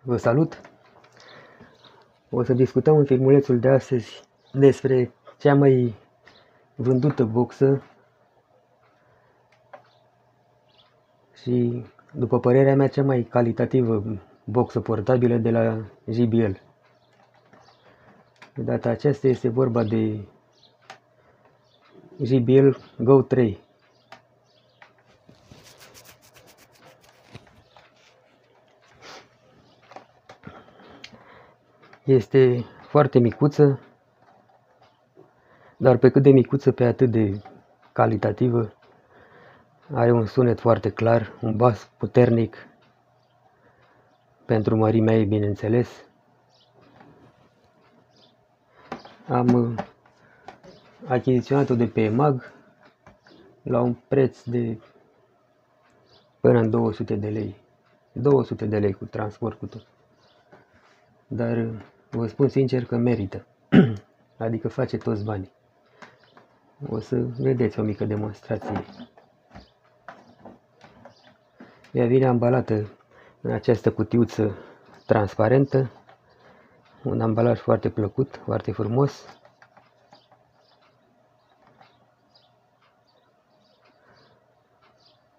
Vă salut! O să discutăm în filmulețul de astăzi despre cea mai vândută boxă și, după părerea mea, cea mai calitativă boxă portabilă de la JBL. De data aceasta este vorba de JBL Go 3. Este foarte micuță, dar pe cât de micuță, pe atât de calitativă. Are un sunet foarte clar, un bas puternic, pentru mărimea ei, bineînțeles. Am achiziționat-o de pe EMAG la un preț de până în 200 de lei. 200 de lei cu transport, cu tot. Dar vă spun sincer că merită. Adică face toți banii. O să vedeți o mică demonstrație. Ea vine ambalată în această cutiuță transparentă. Un ambalaj foarte plăcut, foarte frumos.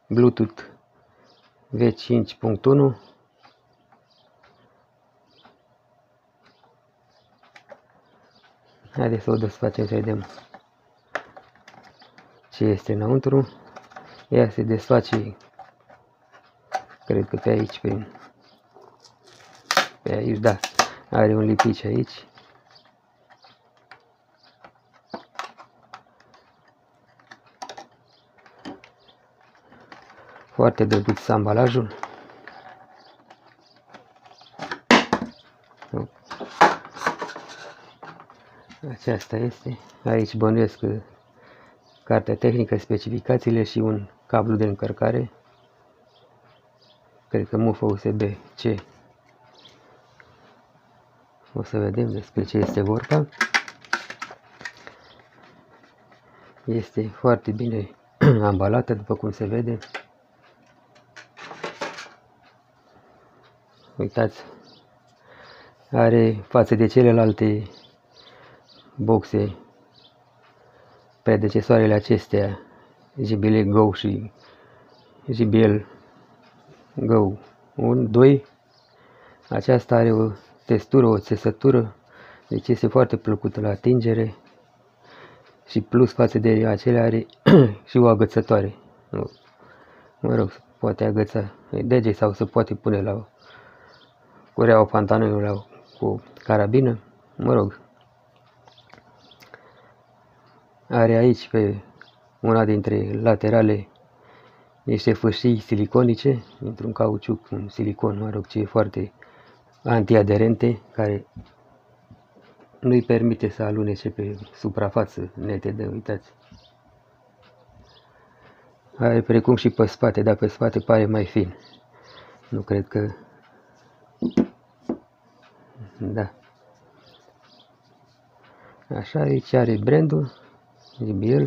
Bluetooth V5.1. Haideți să o desfacem să vedem ce este înăuntru. Ea se desface, cred că pe aici, pe aici, da, are un lipici aici. Foarte drăguț ambalajul. Aceasta este. Aici bănuiesc cartea tehnică, specificațiile și un cablu de încărcare. Cred că mufă USB-C. O să vedem despre ce este vorba. Este foarte bine ambalată, după cum se vede. Uitați, are, față de celelalte boxe predecesoarele acestea, JBL Go și JBL Go 1, 2, aceasta are o textură, o țesătură, deci este foarte plăcută la atingere și plus față de acelea are și o agățătoare. Mă rog, poate agăța deget sau se poate pune la cureaua pantalonului cu o carabină, mă rog. Are aici pe una dintre laterale niște fâșii siliconice, într-un cauciuc, un silicon, mă rog, ce e foarte antiaderente, care nu-i permite să alunece pe suprafață netedă, uitați. Are precum și pe spate, dar pe spate pare mai fin. Nu cred că... Da. Așa, aici are brandul JBL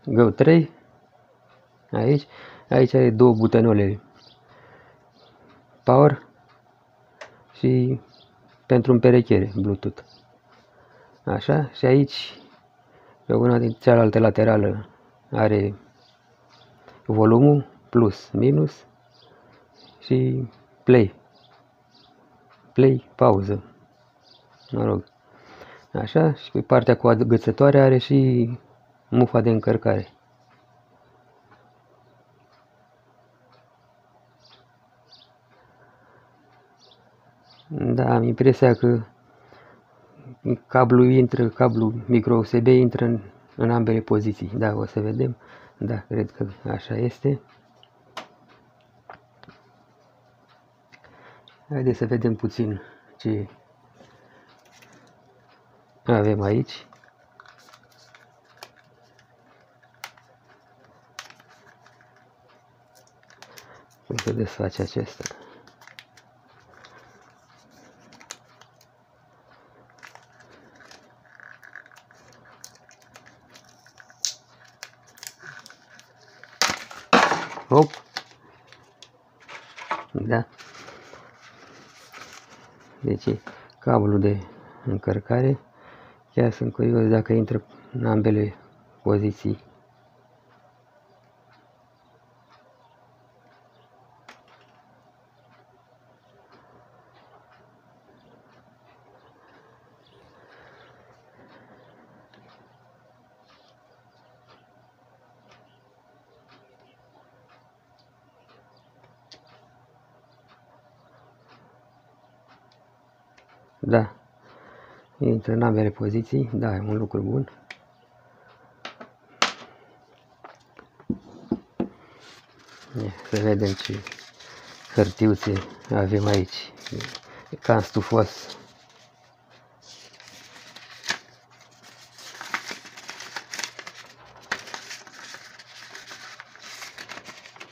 Go 3. Aici are două butonole Power și pentru împerechere Bluetooth. Așa, și aici pe una din cealaltă laterală are volumul plus, minus și play, pauză, mă rog. Așa, și pe partea cu agățătoare are și mufa de încărcare. Da, am impresia că cablu micro USB intră în ambele poziții. Da, o să vedem. Da, cred că așa este. Haideți să vedem puțin ce avem aici. Cum se desface acesta. Hop. Da. Deci cablul de încărcare. Chiar sunt curios dacă intră în ambele poziții. Da, intră în ambele poziții, da, e un lucru bun. Ia, să vedem ce hârtiuțe avem aici, e cam stufos.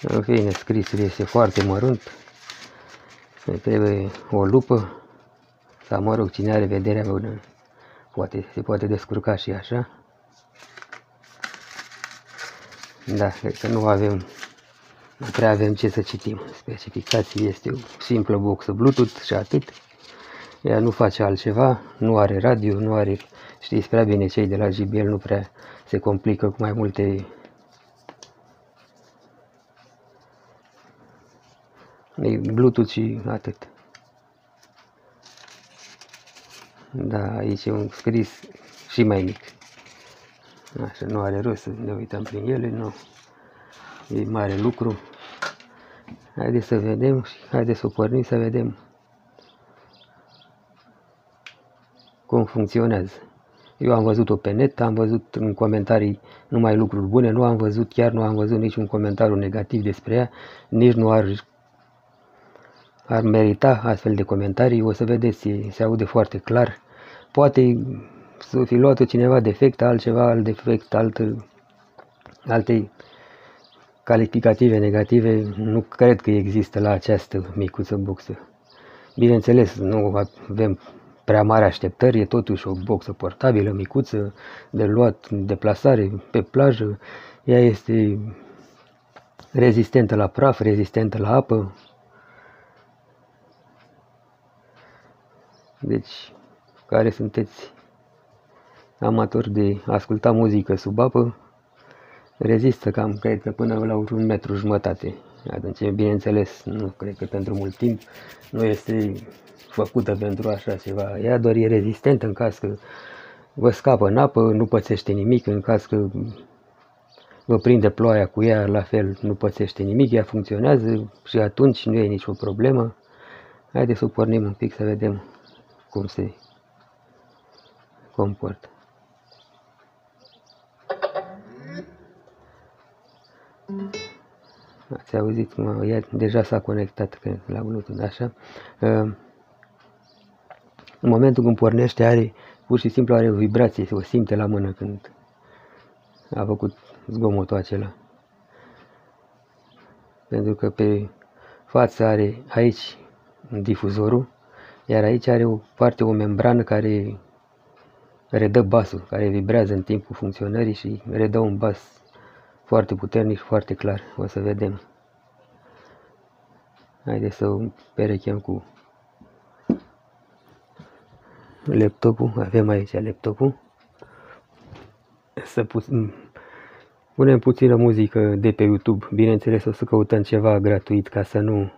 În fine, scrisul este foarte mărunt, mai trebuie o lupă. Sau, mă rog, cine are vederea bună, se poate descurca și așa. Da, cred că nu prea avem ce să citim. Specificația este o simplă boxă Bluetooth și atât. Ea nu face altceva, nu are radio, nu are... Știți prea bine, cei de la JBL nu prea se complică cu mai multe... E Bluetooth și atât. Da, aici e un scris și mai mic. Așa, nu are rost să ne uităm prin ele, nu. E mare lucru. Haideți să vedem și haideți să o pornim să vedem cum funcționează. Eu am văzut-o pe net, am văzut în comentarii numai lucruri bune, nu am văzut niciun comentariu negativ despre ea, nici nu ar merita astfel de comentarii. O să vedeți, se aude foarte clar. Poate să fi luat-o cineva defect, alt defect, alte calificative negative, nu cred că există la această micuță boxă. Bineînțeles, nu avem prea mari așteptări, e totuși o boxă portabilă, micuță, de luat în deplasare pe plajă. Ea este rezistentă la praf, rezistentă la apă. Deci, care sunteți amatori de asculta muzică sub apă, rezistă cam, cred că până la 1,5 metri. Atunci, bineînțeles, nu cred că pentru mult timp, nu este făcută pentru așa ceva. Ea doar e rezistentă în caz că vă scapă în apă, nu pățește nimic, în caz că vă prinde ploaia cu ea, la fel nu pățește nimic, ea funcționează și atunci nu e nicio problemă. Haideți să o pornim un pic să vedem cum se comportă. Ați auzit cum ea deja s-a conectat cred, la Bluetooth, așa. În momentul când pornește, pur și simplu are o vibrație, se o simte la mână când a făcut zgomotul acela. Pentru că pe față are aici difuzorul, iar aici are o membrană care redă basul, care vibrează în timpul funcționării și redă un bas foarte puternic și foarte clar. O să vedem. Haideți să o perechem cu laptopul. Avem aici laptopul. Să punem puțină muzică de pe YouTube. Bineînțeles, o să căutăm ceva gratuit ca să nu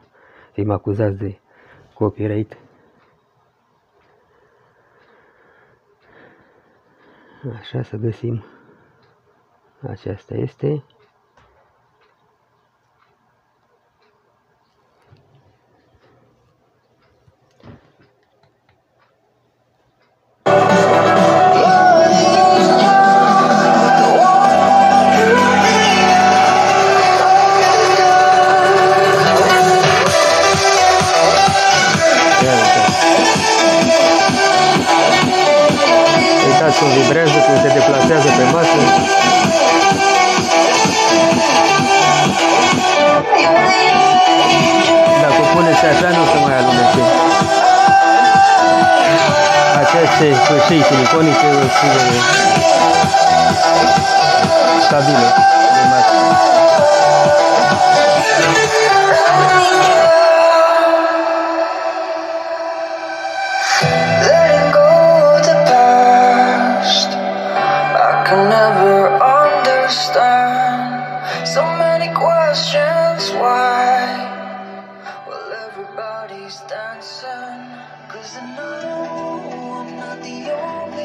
fim acuzați de copyright. Așa, să găsim. Aceasta este. Uitați cum vibrează, cum se deplasează pe masă. Dacă o puneți așa, nu o să mai alunece. Aceste fâșii siliconice o să fie stabile de masă.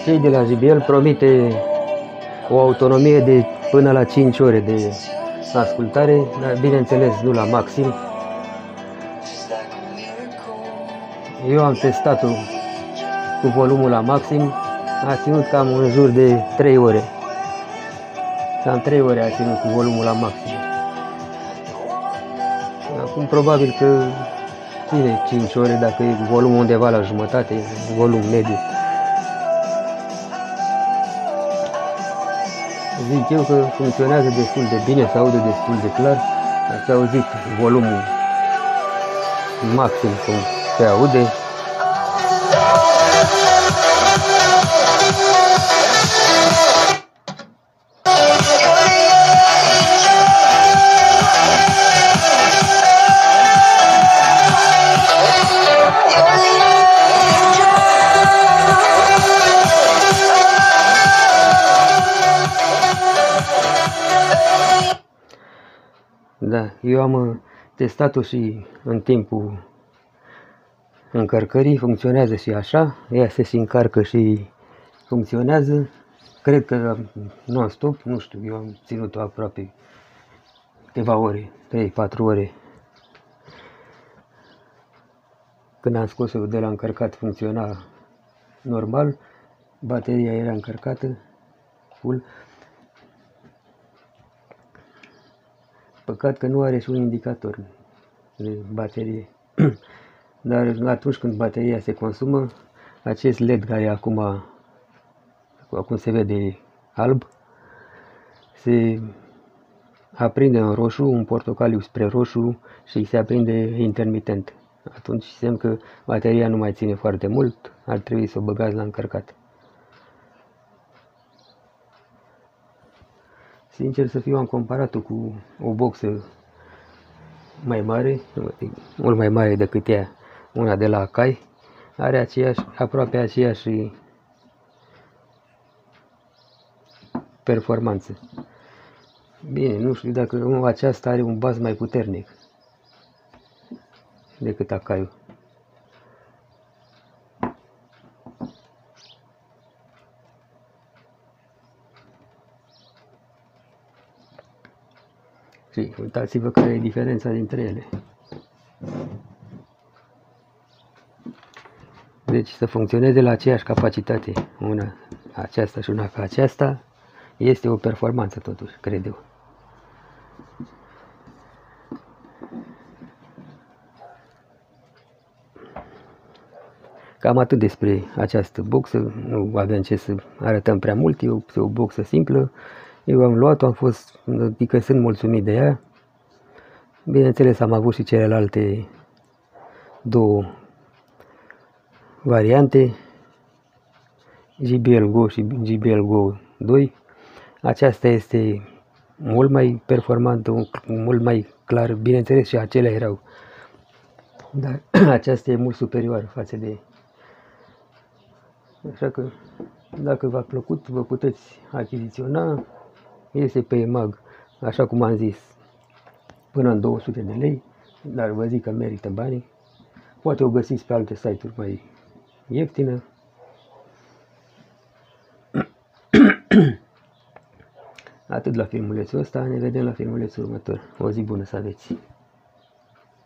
Cei de la JBL promite o autonomie de până la 5 ore de ascultare, dar bineînțeles nu la maxim. Eu am testat-o cu volumul la maxim, a ținut cam în jur de 3 ore. Cam 3 ore a ținut cu volumul la maxim. Acum probabil că ține 5 ore dacă e volumul undeva la jumătate, volum mediu. Zic eu că funcționează destul de bine, se aude destul de clar. Ați auzit volumul maxim cum se aude. Da, eu am testat-o și în timpul încărcării, funcționează și așa, ea se și încarcă și funcționează, cred că non-stop, nu știu, eu am ținut-o aproape câteva ore, 3-4 ore. Când am scos-o de la încărcat funcționa normal, bateria era încărcată, full. Păcat că nu are și un indicator de baterie. Dar atunci când bateria se consumă, acest LED care acum se vede alb, se aprinde în roșu, un portocaliu spre roșu și se aprinde intermitent. Atunci semn că bateria nu mai ține foarte mult, ar trebui să o băgați la încărcat. Sincer să fiu, am comparat-o cu o boxă mai mare, mult mai mare decât ea, una de la Akai, are aproape aceeași performanță. Bine, nu știu dacă aceasta are un bas mai puternic decât Akai-ul. Și uitați-vă care e diferența dintre ele. Deci să funcționeze la aceeași capacitate, una aceasta și una ca aceasta, este o performanță totuși, cred eu. Cam atât despre această boxă, nu avem ce să arătăm prea mult, e o boxă simplă. Eu am luat-o, adică sunt mulțumit de ea. Bineînțeles, am avut și celelalte două variante, JBL Go și JBL Go 2. Aceasta este mult mai performantă, mult mai clar, bineînțeles și acelea erau, dar aceasta e mult superioară față de... Așa că, dacă v-a plăcut, vă puteți achiziționa. Este pe EMAG, așa cum am zis, până în 200 de lei, dar vă zic că merită banii. Poate o găsiți pe alte site-uri mai ieftină. Atât la filmulețul ăsta, ne vedem la filmulețul următor. O zi bună să aveți!